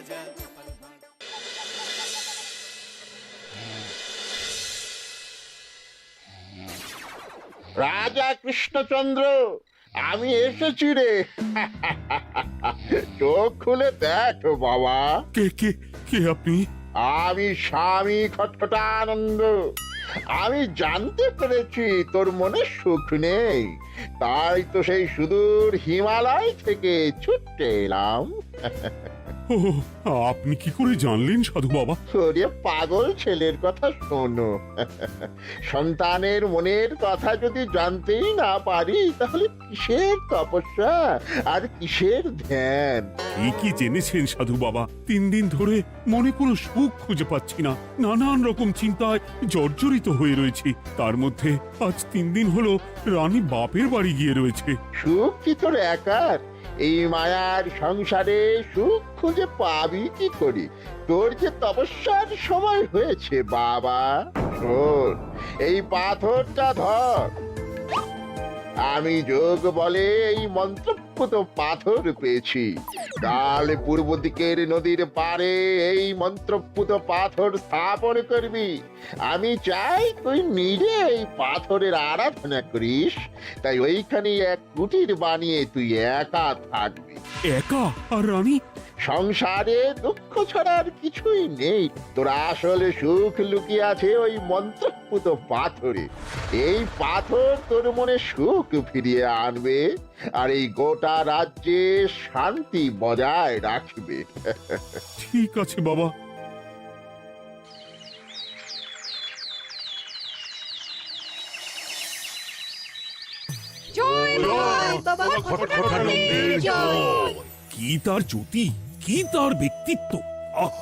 রাজা গোপাল ভাঁড়। রাজা কৃষ্ণচন্দ্র, আমি এসেছি রে। চোখ খুলে দেখো বাবা, কে কে কে আপনি? আমি স্বামী খটখটানন্দ। আমি জানতে পেরেছি তোর মনে সুখ নেই, তাই তো সেই সুদূর হিমালয় থেকে ছুটে এলাম। ও, আপনি কি করে জানলেন সাধু বাবা? ওরে পাগল ছেলের কথা শোনো। সন্তানের মনের কথা যদি জানতেই না পারি, তাহলে কিসের তপস্যা আর কিসের ধ্যান? কি জেনেছেন সাধু বাবা? 3 দিন ধরে মনে কোনো সুখ খুঁজে পাচ্ছি না, নানান রকম চিন্তায় জর্জরিত হয়ে রয়েছি। তার মধ্যে আজ 3 দিন হলো রানী বাপের বাড়ি গিয়ে রয়েছে। সুখ কি তোর একার? এই মায়ার সংসারে সুখ খুঁজে পাবি কি করি? তোর যে তপস্যার সময় হয়েছে বাবা। শোন, এই পাথরটা ধর। আমি যোগ বলে এই মন্ত্রপুত পাথর পেয়েছি। কাল পূর্ব দিকের নদীর পারে এই মন্ত্রপুত পাথর স্থাপন করবি। আমি চাই তুই নিজে এই পাথরের আরাধনা করিস। তাই ওইখানে এক কুটির বানিয়ে তুই একা থাকবি। একা? আর রানী? সংসারে দুঃখ ছাড়া আর কিছুই নেই। তোর আসলে সুখ লুকিয়ে আছে ওই মন্ত্রপুত পাথরে। এই পাথর তোর মনে সুখ ফিরিয়ে আনবে আর এই গোটা রাজ্যে শান্তি বজায় রাখবে। ঠিক আছে বাবা। জয় বাবা খটখটানন্দের জয়। কি তার জ্যোতি, কি তার ব্যক্তিত্ব, আহ,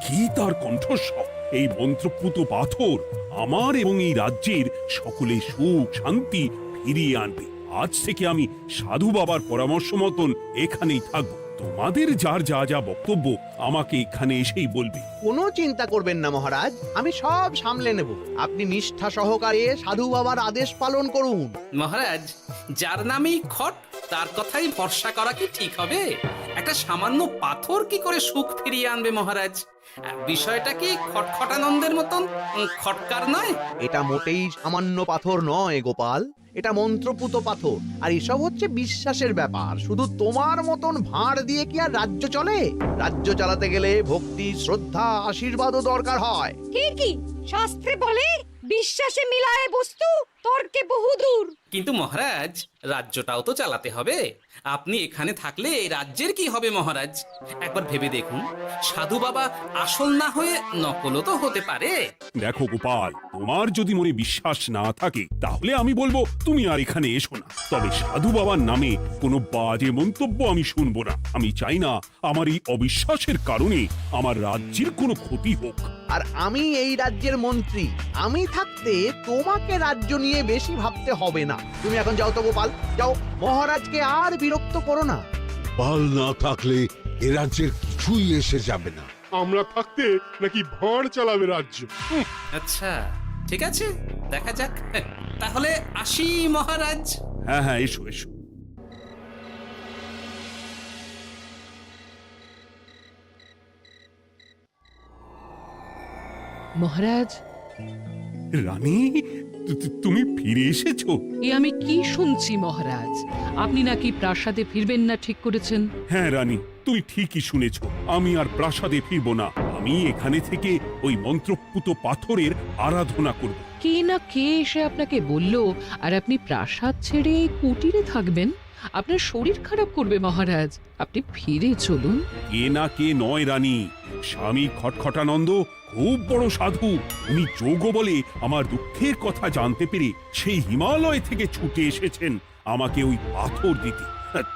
কি তার কণ্ঠস্বর! এই মন্ত্রপুত পাথর আমার এবং এই রাজ্যের সকলে সুখ শান্তি ফিরিয়ে আনবে। আজ থেকে আমি সাধু বাবার পরামর্শ মতন এখানেই থাকবো। তোমাদের যার যা যা বক্তব্য আমাকে এখানে এসেই বলবে। কোনো চিন্তা করবেন না মহারাজ, আমি সব সামলে নেব। আপনি নিষ্ঠা সহকারে সাধু বাবার আদেশ পালন করুন। মহারাজ, যার নামেই খট তার কথাই ভরসা করা কি ঠিক হবে? একটা সামান্য পাথর কি করে সুখ ফিরিয়ে আনবে মহারাজ? বিষয়টা কি খটখটানন্দের মতন খটকার নয়? এটা মোটেই সামান্য পাথর নয় গোপাল, এটা মন্ত্রপুত পাথর। আর এসব হচ্ছে বিশ্বাসের ব্যাপার। শুধু তোমার মতন ভাঁড় দিয়ে কি আর রাজ্য চলে? রাজ্য চালাতে গেলে ভক্তি, শ্রদ্ধা, আশীর্বাদও দরকার হয়। কি শাস্ত্রে বলে বিশ্বাসে মিলায় বস্তু, তর্কে বহুদূর। কিন্তু মহারাজ, রাজ্যটাও তো চালাতে হবে। আপনি এখানে থাকলে এই রাজ্যের কি হবে মহারাজ? একবার ভেবে দেখুন, সাধু বাবা আসল না হয়ে নকলও তো হতে পারে। দেখো গোপাল, তোমার যদি মনে বিশ্বাস না থাকে তাহলে আমি বলবো তুমি আর এখানে এসো না। তবে সাধু বাবার নামে কোনো বাজে মন্তব্য আমি শুনবো না। আমি চাই না আমার এই অবিশ্বাসের কারণে আমার রাজ্যের কোনো ক্ষতি হোক। আর আমি এই রাজ্যের মন্ত্রী, আমি থাকতে তোমাকে রাজ্য নিয়ে বেশি ভাবতে হবে না। তুমি এখন যাও তো গোপাল, যাও। মহারাজকে আর বিরক্ত করো না। পাল না থাকলে এ রাজ্যের কিছুই এসে যাবে না। আমরা থাকতে নাকি ভাঁড় চালাবে রাজ্য? আচ্ছা, ঠিক আছে, দেখা যাক। তাহলে আসি মহারাজ। হ্যাঁ হ্যাঁ, এসো এসো। মহারাজ, রানী, তুমি ফিরে এসেছো? এ আমি কি শুনছি মহারাজ? আপনি নাকি প্রাসাদে ফিরবেন না ঠিক করেছেন? হ্যাঁ রানী, তুমি ঠিকই শুনেছো। আমি আর প্রাসাদে ফিরবো না। আমি এখানে থেকে ওই মন্ত্রপুত পাথরের আরাধনা করব। কে না কে এসে আপনাকে বলল আর আপনি প্রাসাদ ছেড়ে এই কুটিরে থাকবেন? আপনার শরীর খারাপ করবে মহারাজ, আপনি ফিরে চলুন। কে না কে নয় রানী, স্বামী খটখটানন্দ খুব বড় সাধু। উনি যোগ বলে আমার দুঃখের কথা জানতে পেরে সেই হিমালয় থেকে ছুটে এসেছেন আমাকে ওই পাথর দিতে।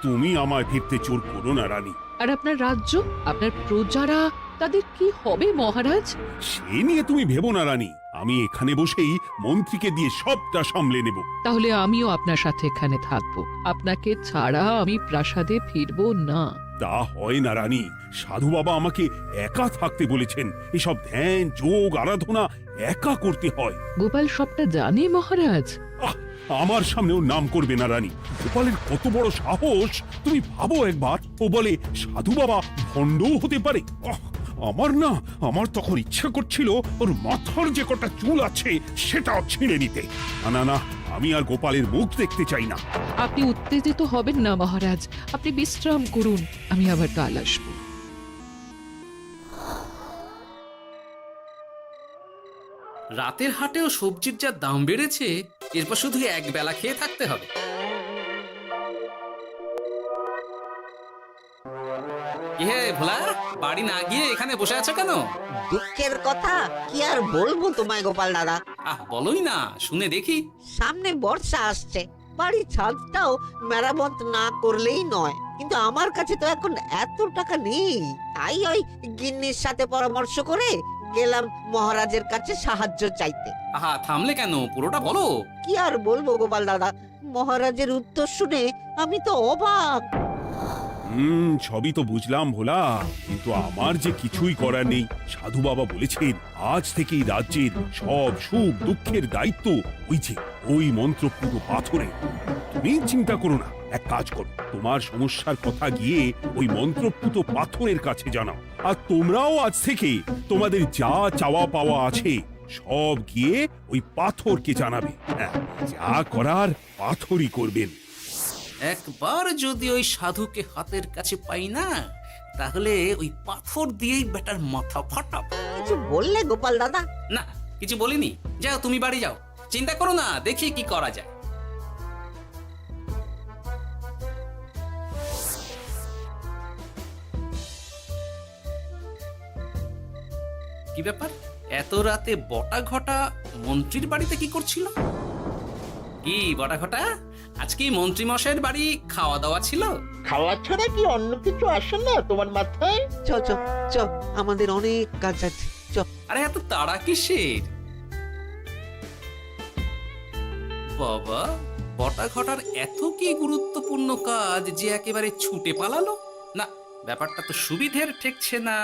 তুমি আমায় ফিরতে জোর করো না রানী। আর আপনার রাজ্য, আপনার প্রজারা, তাদের কি হবে মহারাজ? সে নিয়ে তুমি ভেবো না রানী, আমি এখানে বসেই মন্ত্রীকে দিয়ে সবটা সামলে নেব। তাহলে আমিও আপনার সাথে এখানে থাকবো। আপনাকে ছাড়া আমি প্রাসাদে ফিরবো না। তা হয় না রানী, সাধু বাবা আমাকে একা থাকতে বলেছেন। এসব ধ্যান যোগ আরাধনা একা করতে হয়। গোপাল সবটা জানে মহারাজ? আহ, আমার সামনেও নাম করবে না রানী। গোপালের কত বড় সাহস তুমি ভাবো একবার। ও বলে সাধু বাবা ভণ্ডও হতে পারে। আমার তখন ইচ্ছা করছিল ওর মাথার যে কটা চুল আছে সেটাও ছিঁড়ে নিতে। না না, আমি আর গোপালের মুখ দেখতে চাই না। আপনি উত্তেজিত হবেন না মহারাজ, আপনি বিশ্রাম করুন, আমি আবার কাল আসবো। রাতের হাটেও সবজির যা দাম বেড়েছে, এরপর শুধু এক বেলা খেয়ে থাকতে হবে। কি হে ভোলা, বাড়ি না গিয়ে এখানে বসে আছো কেন? দুঃখের কথা কি আর বলবো তোমায় গোপাল দাদা। বলোই না, শুনে দেখি। সামনে বর্ষা আসছে, বাড়ির ছাদটাও মেরামত না করলেই নয়। কিন্তু আমার কাছে তো এখন এত টাকা নেই, তাই ওই গিন্নির সাথে পরামর্শ করে গেলাম মহারাজের কাছে সাহায্য চাইতে। থামলে কেন, পুরোটা বলো। কি আর বলবো গোপাল দাদা, মহারাজের উত্তর শুনে আমি তো অবাক। সবই তো বুঝলাম ভোলা, কিন্তু আমার যে কিছুই করার নেই। সাধু বাবা বলেছেন আজ থেকেই রাজ্যের সব সুখ দুঃখের দায়িত্ব ওই মন্ত্রপুত পাথরে। তুমি চিন্তা করো না, এক কাজ করো, তোমার সমস্যার কথা গিয়ে ওই মন্ত্রপুত পাথরের কাছে জানাও। আর তোমরাও আজ থেকে তোমাদের যা চাওয়া পাওয়া আছে সব গিয়ে ওই পাথরকে জানাবে। হ্যাঁ, যা করার পাথরই করবেন। একবার যদি ওই সাধুকে হাতের কাছে পাই না, তাহলে ওই পাথর দিয়েই বেটার মাথা ফাটাবো। কিছু বললে গোপাল দাদা? না, কিছু বলিনি। যাও, তুমি বাড়ি যাও, চিন্তা করো না, দেখি কি করা যায়। কি ব্যাপার, এত রাতে বটা ঘটা মন্ত্রীর বাড়িতে কি করছিল? কি বটা ঘটা, আজকে মন্ত্রী মশাইয়ের বাড়ি খাওয়া দাওয়া ছিল? খাওয়া ছাড়া কি অন্য কিছু আসে না তোমার মাথায়? চ চ চ, আমাদের অনেক কাজ আছে, চ। আরে এত তাড়া কিসের? বাবা, বটা ঘটার এত কি গুরুত্বপূর্ণ কাজ যে একেবারে ছুটে পালালো? না, ব্যাপারটা তো সুবিধের ঠেকছে না।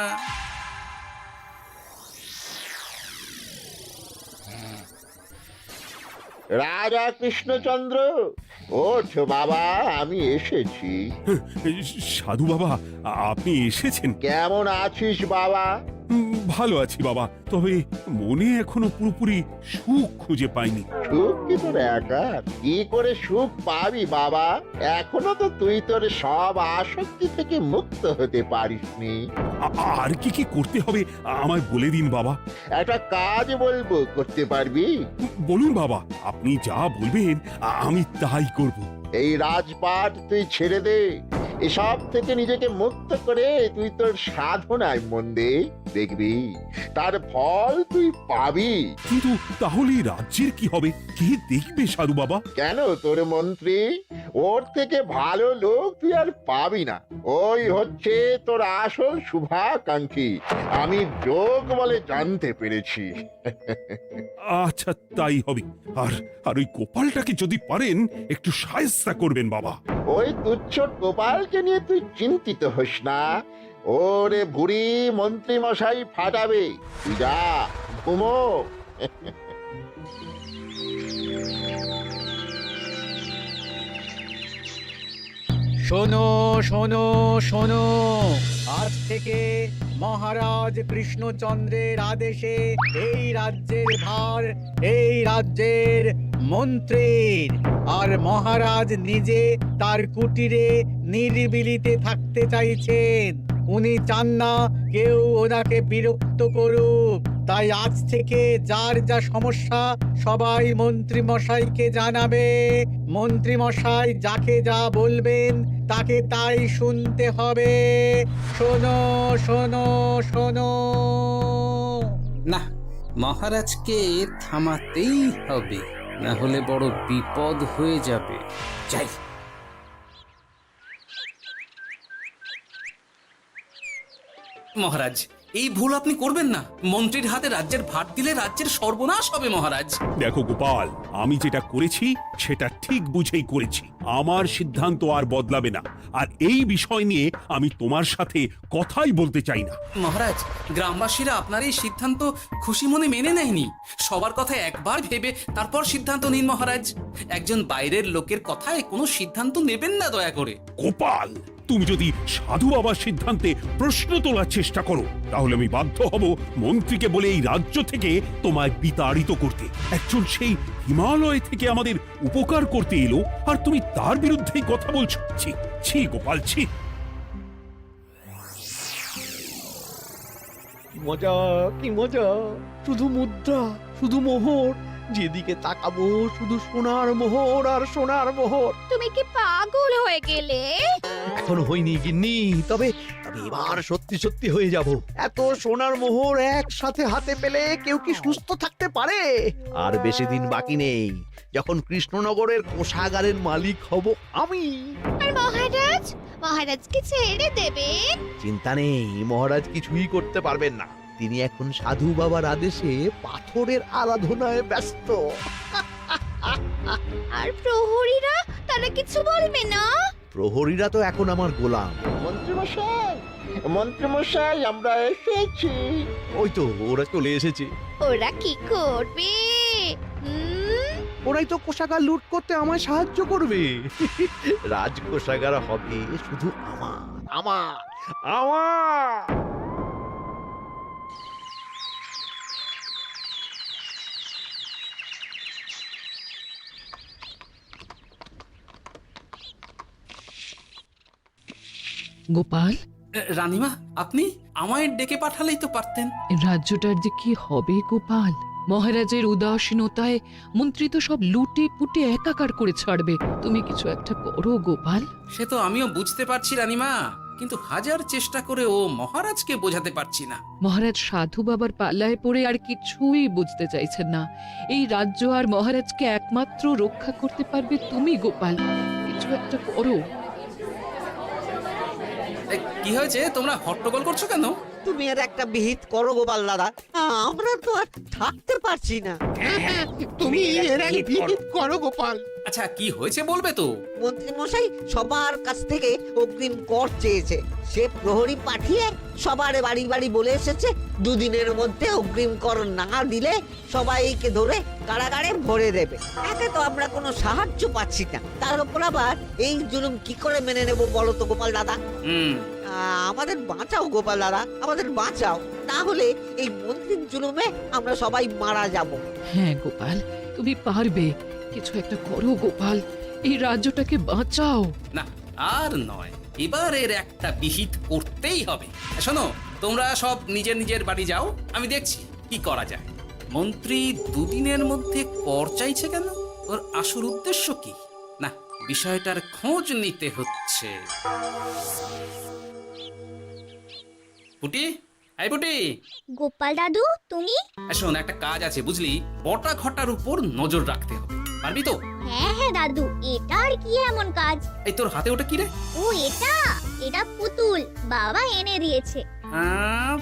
রাজা কৃষ্ণচন্দ্র, ওঠ বাবা, আমি এসেছি। সাধু বাবা, আপনি এসেছেন? কেমন আছিস বাবা? ভালো আছি বাবা, তবে মনে এখনো পুরোপুরি সুখ খুঁজে পাইনি। সুখ কি তোর একার? কি করে সুখ পাবি বাবা? এখনো তো তুই তোর সব আসক্তি থেকে মুক্ত হতে পারিসনি। আর কি কি করতে হবে আমায় বলে দিন বাবা। একটা কাজ বলবো, করতে পারবি? বলুন বাবা, আপনি যা বলবেন আমি তাই করব। এই রাজপাট তুই ছেড়ে দে, এসব থেকে নিজেকে মুক্ত করে তুই তোর সাধনায় মন দে, দেখবি তার ফল তুই পাবি। কিন্তু তাহলে রাজ্যের কি হবে? কে দেখবে সাধু বাবা? কেন, তোর মন্ত্রী, ওর থেকে ভালো লোক তুই আর পাবি না। ওই হচ্ছে তোর আসল শুভাকাঙ্ক্ষী, আমি যোগ বলে জানতে পেরেছি। আচ্ছা, তাই হবে। আর ওই গোপালটাকে যদি পারেন একটু সাহায্য করবেন বাবা। ওই তুচ্ছ গোপালকে নিয়ে তুই চিন্তিত হোস না, ওরে বুড়ি মন্ত্রী মশাই ফাটাবে। তুই যা, ঘুমো। শোনো শোনো শোনো, আজ থেকে মহারাজ কৃষ্ণচন্দ্রের আদেশে এই রাজ্যের ভার এই রাজ্যের মন্ত্রীর। আর মহারাজ নিজে তার কুটিরে নিরিবিলিতে থাকতে চাইছেন। উনি চান না কেউ ওনাকে বিরক্ত করুক। তাই আজ থেকে যার যা সমস্যা সবাই মন্ত্রী মশাইকে জানাবে। মন্ত্রী মশাই যাকে যা বলবেন তাকে তাই শুনতে হবে। শোনো শোনো শোনো। না, মহারাজকে থামাতেই হবে, না হলে বড় বিপদ হয়ে যাবে। যাই। মহারাজ, এই ভুল আপনি করবেন না। মন্ত্রীর হাতে রাজ্যের ভার দিলে রাজ্যের সর্বনাশ হবে মহারাজ। দেখো গোপাল, আমি যেটা করেছি সেটা ঠিক বুঝেই করেছি। আমার সিদ্ধান্ত আর বদলাবে না, আর এই বিষয় নিয়ে আমি তোমার সাথে কথাই বলতে চাই না। মহারাজ, গ্রামবাসীরা আপনার এই সিদ্ধান্ত খুশি মনে মেনে নেয়নি। সবার কথা একবার ভেবে তারপর সিদ্ধান্ত নিন মহারাজ। একজন বাইরের লোকের কথায় কোনো সিদ্ধান্ত নেবেন না দয়া করে। গোপাল, তুমি যদি সাধু বাবার সিদ্ধান্তে প্রশ্ন তোলার চেষ্টা করো, তাহলে আমি বাধ্য হব মন্ত্রীকে বলে এই রাজ্য থেকে তোমায় বিতাড়িত করতে। একজন সেই হিমালয় থেকে আমাদের উপকার করতে এলো, আর তুমি তার বিরুদ্ধেই কথা বলছো। ছি ছি গোপাল, ছি। মজা, কি মজা! শুধু মুদ্রা, শুধু মোহর, যেদিকে তাকাবো শুধু সোনার মোহর আর সোনার মোহর। তুমি কি পাগল হয়ে গেলে? এখনো হয়নি গিন্নি, তবে এবার সত্যি সত্যি হয়ে যাব। এত সোনার মোহর একসাথে হাতে পেলে কেউ কি সুস্থ থাকতে পারে? আর বেশি দিন বাকি নেই যখন কৃষ্ণনগরের কোষাগারের মালিক হব আমি। আর মহারাজ, মহারাজকে ছেড়ে দেবেন? চিন্তা নেই, মহারাজ কিছুই করতে পারবেন না। তিনি এখন সাধু বাবার আদেশে পাথরের আরাধনায় ব্যস্ত। আর প্রহরীরা, তারা কিছু বলবে না? প্রহরীরা তো এখন আমার গোলাম। মন্ত্রীমশাই, মন্ত্রীমশাই, আমরা এসেছি। ওই তো ওরা চলে এসেছে। ওরা কি করবে? ওরাই তো কোষাগার লুট করতে আমায় সাহায্য করবে। রাজকোষাগার হবে শুধু আমার, আমার, আমার। গোপাল, রানীমা, আপনি আমায় ডেকে পাঠালেই তো পারতেন। রাজ্যটার যে কি হবে গোপাল? মহারাজের উদাসীনতায় মন্ত্রী তো সব লুটে পুটে একাকার করে ছাড়বে। তুমি কিছু একটা করো গোপাল। সে তো আমিও বুঝতে পারছি রানীমা, কিন্তু হাজার চেষ্টা করে ও মহারাজকে বোঝাতে পারছি না। মহারাজ সাধু বাবার পাল্লায় পড়ে আর কিছুই বুঝতে চাইছেন না। এই রাজ্য আর মহারাজকে একমাত্র রক্ষা করতে পারবে তুমি গোপাল। কিছু একটা করো। কি হয়েছে? তোমরা হট্টগোল করছো কেন? তুমি আর একটা বিহিত করো গোপাল দাদা, আমরা তো আর থাকতে পারছি না। তুমি এর এক বিহিত করো গোপাল। আচ্ছা, কি হয়েছে বলবে তো? মন্ত্রী মশাই সবার কাছ থেকে অগ্রিম কর চেয়েছে। সে প্রহরী পাঠিয়ে সবার বাড়ি বাড়ি বলে এসেছে দুদিনের মধ্যে অগ্রিম কর না দিলে সবাইকে ধরে কারাগারে ভরে দেবে। একে তো আমরা কোনো সাহায্য পাচ্ছি না, তার উপর আবার এই জুলুম কি করে মেনে নেব বলো তো গোপাল দাদা? আমাদের বাঁচাও গোপাল দাদা, আমাদের বাঁচাও, না হলে এই মন্ত্রীর জুলুমে আমরা সবাই মারা যাব। হ্যাঁ গোপাল, তুমি পারবে। কিছু একটা করো গোপাল, এই রাজ্যটাকে বাঁচাও। না, আর নয়, এবার এর একটা বিহিত করতেই হবে। শোনো, তোমরা সব নিজের নিজের বাড়ি যাও, আমি দেখছি কি করা যায়। মন্ত্রী দুদিনের মধ্যে কর চাইছে কেন? ওর আসল উদ্দেশ্য কি? না, বিষয়টার খোঁজ নিতে হচ্ছে। পুটি, এই পুটি। গোপাল দাদু, তুমি? শোন, একটা কাজ আছে বুঝলি, বটা ঘটার উপর নজর রাখতে হবে। পারবি তো? হ্যাঁ হ্যাঁ দাদু, এটা আর কি এমন কাজ? এই তোর হাতে ওটা কি রে? ও এটা পুতুল, বাবা এনে দিয়েছে।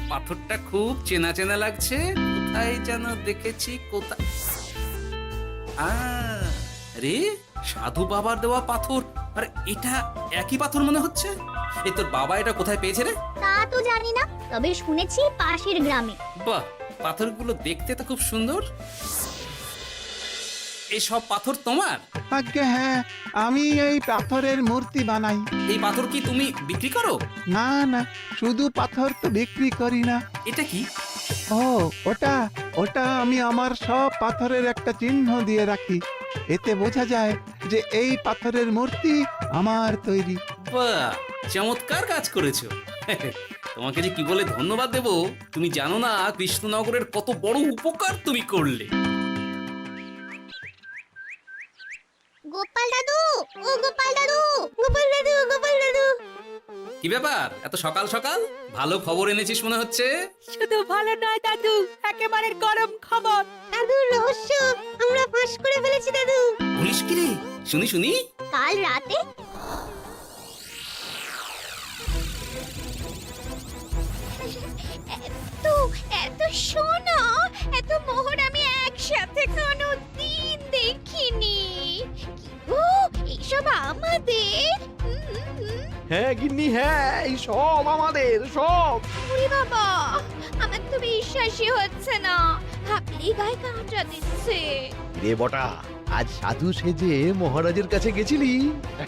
পাথরটা খুব চেনা চেনা লাগছে, কোথায় যেন দেখেছি। কোথায়? রে, সাধু বাবার দেওয়া পাথর। আর এটা একই পাথর মনে হচ্ছে। এই তোর বাবা এটা কোথায় পেয়েছে রে? তা তো জানি না, তবে শুনেছি পাশের গ্রামে। বাহ, পাথরগুলো দেখতে তো খুব সুন্দর। এই সব পাথর তোমার? আজ্ঞে হ্যাঁ, আমি এই পাথরের মূর্তি বানাই। এই পাথর কি তুমি বিক্রি করো? না না, শুধু পাথর তো বিক্রি করি না। এটা কি? ও, ওটা আমি আমার সব পাথরের একটা চিহ্ন দিয়ে রাখি। এতে বোঝা যায় যে এই পাথরের মূর্তি আমার তৈরি। বাহ, চমৎকার কাজ করেছো। তোমাকে যে কি বলে ধন্যবাদ দেব তুমি জানো না। কৃষ্ণনগরের কত বড় উপকার তুমি করলে। গোপাল দাদু, ও গোপাল দাদু, গোপাল দাদু, গোপাল দাদু। কি ব্যাপার, এত সকাল সকাল? ভালো খবর এনেছিস মনে হচ্ছে। শুধু ভালো নয় দাদু, একেবারে গরম খবর। দাদু, রহস্য আমরা ফাঁস করে ফেলেছি দাদু। বলিস কি রে? শুনি শুনি। কাল রাতে শোনো, এত মোহর আমি একসাথে কোনো দিন দেখিনি। ও এইসব আমাদের? হ্যাঁ গিন্নি, হ্যাঁ, এই সব আমাদের, সব। ওরে বাবা, আমার তো বিশ্বাসই হচ্ছে না, ভাবলেই গায়ে কাঁটা দিচ্ছে। রে বটা, আজ সাধু সেজে মহারাজের কাছে গেছিলি?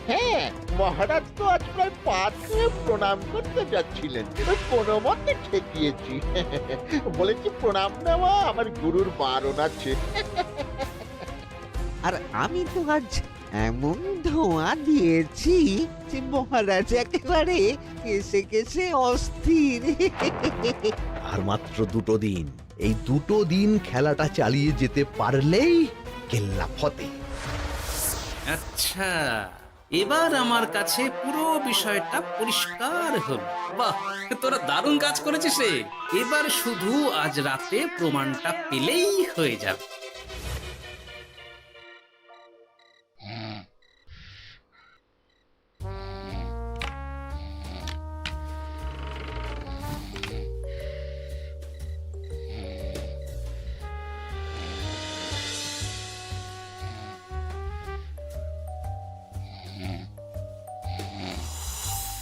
হ্যাঁ, মহারাজ তো আজ প্রায় পা ছুঁয়ে প্রণাম করতে যাচ্ছিলেন, ওই কোনো মতে ঠেকিয়েছি। বলেছি প্রণাম নেওয়া আমার গুরুর বারণ আছে। আর আমি তো আজ এমন ধোঁয়া দিয়েছি যে মহারাজ একেবারে কেসে কেসে অস্থির। আর মাত্র 2 দিন, এই 2 দিন খেলাটা চালিয়ে যেতে পারলেই কেল্লা ফতে। আচ্ছা, এবার আমার কাছে পুরো বিষয়টা পরিষ্কার হলো। বাহ, তোরা দারুণ কাজ করেছিস রে। এবার শুধু আজ রাতে প্রমাণটা পেলেই হয়ে যাবে।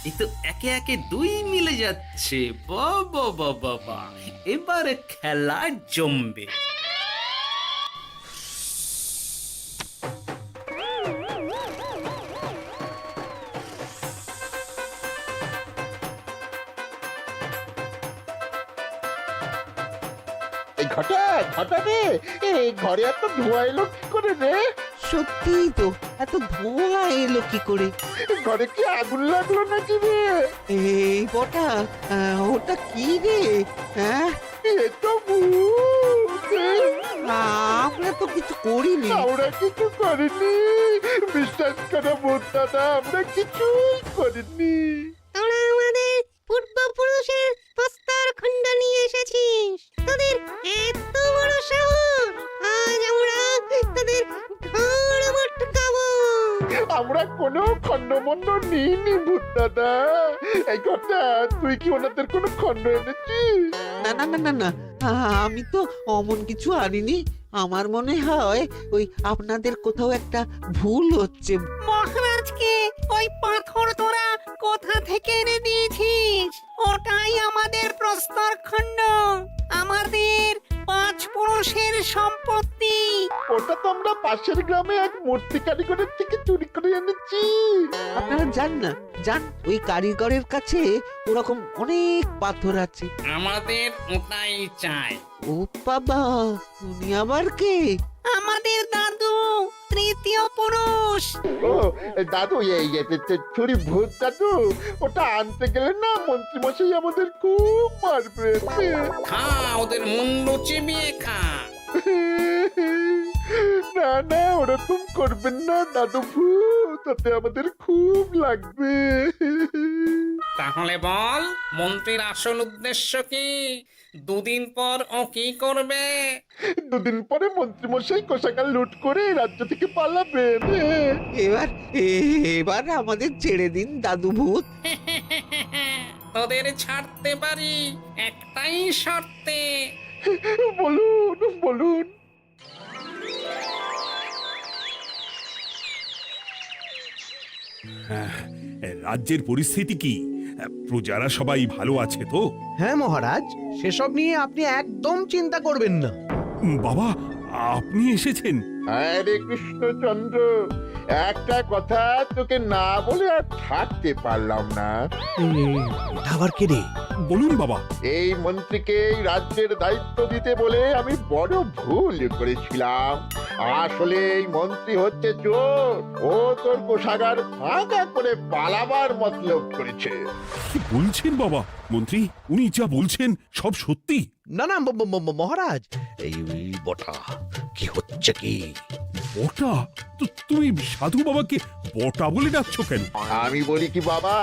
এই তো একে একে 2 মিলে যাচ্ছে। বাবা বাবা বাবা, এবার খেলা জমবে। এই ঘটা ঘটা রে, এই ঘরে এত ধোঁয়া এলো কি করে রে? সত্যিই তো, এত ধোঁয়া এলো কি করে? ঘরে কি আগুন লাগলো নাকি রে? এই বটা, ওটা কি রে? হ্যাঁ, এ তো ভূত। আমরা তো কিছু করিনি। আমরা কিছু করিনি, বিশ্বাস করো ভূত দাদা, আমরা কিছুই করিনি। তোরা আমাদের পূর্বপুরুষের প্রস্তর খণ্ড নিয়ে এসেছিস, তোদের এত বড় সাহস! আজ আমরা তোদের ঘাড় মটকাবো। আমরা কোনো খণ্ডমণ্ড নিইনি ভূত দাদা। এই কথা, তুই কি ওনাদের কোনো খণ্ড এনেছিস? না না না না না, আমি তো অমন কিছু আনিনি। আমার মনে হয় ওই আপনাদের কোথাও একটা ভুল হচ্ছে। মহারাজকে ওই পাথর তোরা কোথা থেকে এনে দিয়েছিস? ওটাই আমাদের প্রস্তর খণ্ড, আমাদের 5 পুরুষের সম্পত্তি। ওটা তো আমরা পাশের গ্রামে এক মূর্তি কারিগরের থেকে চুরি করে এনেছি। আপনারা যান না, যান, ওই কারিগরের কাছে ওরকম অনেক পাথর আছে। আমাদের ওটাই চাই। ও বাবা, উনি আবার কে? আমাদের দাদু, তৃতীয় পুরুষ। ও দাদু, এই চুরি ভূত দাদু, ওটা আনতে গেলে না মন্ত্রীমশাই আমাদের খুব মারবে। খা, ওদের মুন্ডু চিবিয়ে খা। না না, ওরকম করবেন না দাদু ভূত, তাতে আমাদের খুব লাগবে। তাহলে বল, মন্ত্রীর আসল উদ্দেশ্য কি? 2 দিন পর ও কি করবে? 2 দিন পরে মন্ত্রীমশাই কোষাগার লুট করে এই রাজ্য থেকে পালাবেন। এবার এবার আমাদের ছেড়ে দিন দাদু ভূত। তোদের ছাড়তে পারি একটাই শর্তে। বলুন বলুন। রাজ্যের পরিস্থিতি কি? প্রজারা সবাই ভালো আছে তো? হ্যাঁ মহারাজ, সেসব নিয়ে আপনি একদম চিন্তা করবেন না। বাবা, আপনি এসেছেন? হরে কৃষ্ণচন্দ্র, একটা কথা তোকে না বলে আর থাকতে পারলাম না। এটা আবার কে রে? বলুন বাবা। এই মন্ত্রীকে এই রাজ্যের দায়িত্ব দিতে বলে আমি বড় ভুল করেছিলাম। আসলে এই মন্ত্রী হচ্ছে চোর, ও তোর কোষাগার ফাঁকা করে পালাবার মতলব করেছে। কি বলছেন বাবা? মন্ত্রী, উনি যা বলছেন সব সত্যি? না না মহারাজ, এই বটা কি হচ্ছে কি? বটা? তো তুমি সাধু বাবাকে বটা বলে ডাকছো কেন? আমি বলি কি বাবা,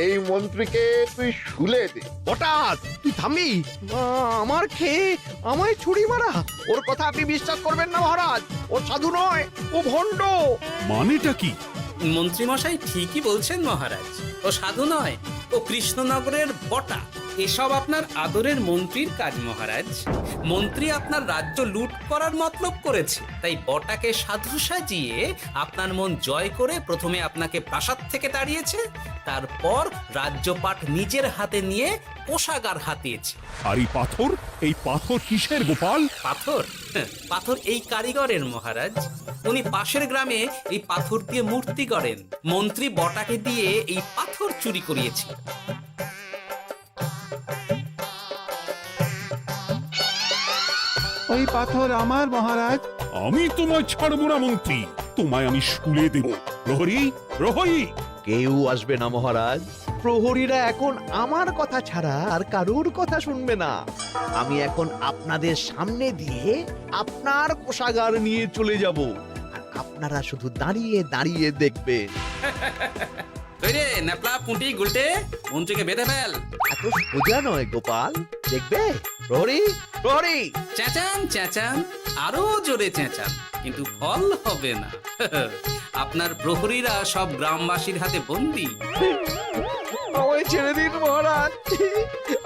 এই মন্ত্রীকে তুই শুলে দে। বটা, তুই থামবি? আমার খেয়ে আমায় ছুরি মারা? ওর কথা আপনি বিশ্বাস করবেন না মহারাজ, ও সাধু নয়, ও ভণ্ড। মানেটা কি? মন্ত্রীমশাই ঠিকই বলছেন মহারাজ। ও সাধু নয়, ও কৃষ্ণনগরের বটা, এসব আপনার আদরের মন্ত্রীর কাজ মহারাজ। মন্ত্রী আপনার রাজ্য লুট করার মতলব করেছে, তাই বটাকে সাধু সাজিয়ে আপনার মন জয় করে প্রথমে আপনাকে প্রাসাদ থেকে তাড়িয়েছে, তারপর রাজ্যপাট নিজের হাতে নিয়ে কোষাগার হাতিয়েছে। আর এই পাথর কিসের গোপাল? পাথর? পাথর এই কারিগরের মহারাজ। উনি পাশের গ্রামে এই পাথর দিয়ে মূর্তি গড়েন। মন্ত্রী বটাকে দিয়ে এই পাথর চুরি করিয়েছে। ওই পাথর আমার মহারাজ। আমি তোমায় ছাড়বো না মন্ত্রী, তোমায় আমি শুলে দেব। প্রহরী, প্রহরী! কেউ আসবে না মহারাজ। প্রহরীরা এখন আমার কথা ছাড়া আর কারোর কথা শুনবে না। আমি এখন আপনাদের সামনে দিয়ে আপনার কোষাগার নিয়ে চলে যাব, আর আপনারা শুধু দাঁড়িয়ে দাঁড়িয়ে দেখবেন। রে ন্যাপলা পুঁটি গুলটে, মন্ত্রীকে বেঁধে ফেল। এত সোজা নয় গোপাল, দেখবে? প্রহরী, প্রহরী! চেঁচান চেঁচান, আরো জোরে চেঁচান, কিন্তু ফল হবে না। আপনার প্রহরীরা সব গ্রামবাসীর হাতে বন্দী। আমায় ছেড়ে দিন মহারাজ,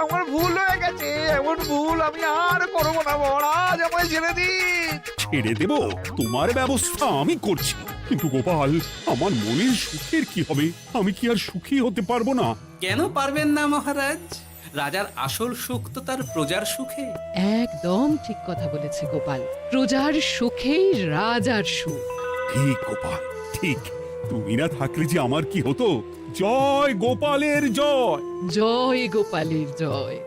আমার ভুল হয়ে গেছে। এমন ভুল আমি আর করবো না মহারাজ, আমায় ছেড়ে দিন। ছেড়ে দেব? তোমার ব্যবস্থা আমি করছি। কিন্তু গোপাল, আমার মনের সুখের কি হবে? আমি কি আর সুখী হতে পারবো না? কেন পারবেন না মহারাজ? রাজার আসল সুখ তো তার প্রজার সুখে। একদম ঠিক কথা বলেছে গোপাল। প্রজার সুখেই রাজার সুখ। ঠিক গোপাল, ঠিক। তুমি না থাকলে যে আমার কি হতো? জয় গোপালের জয়! জয় গোপালের জয়।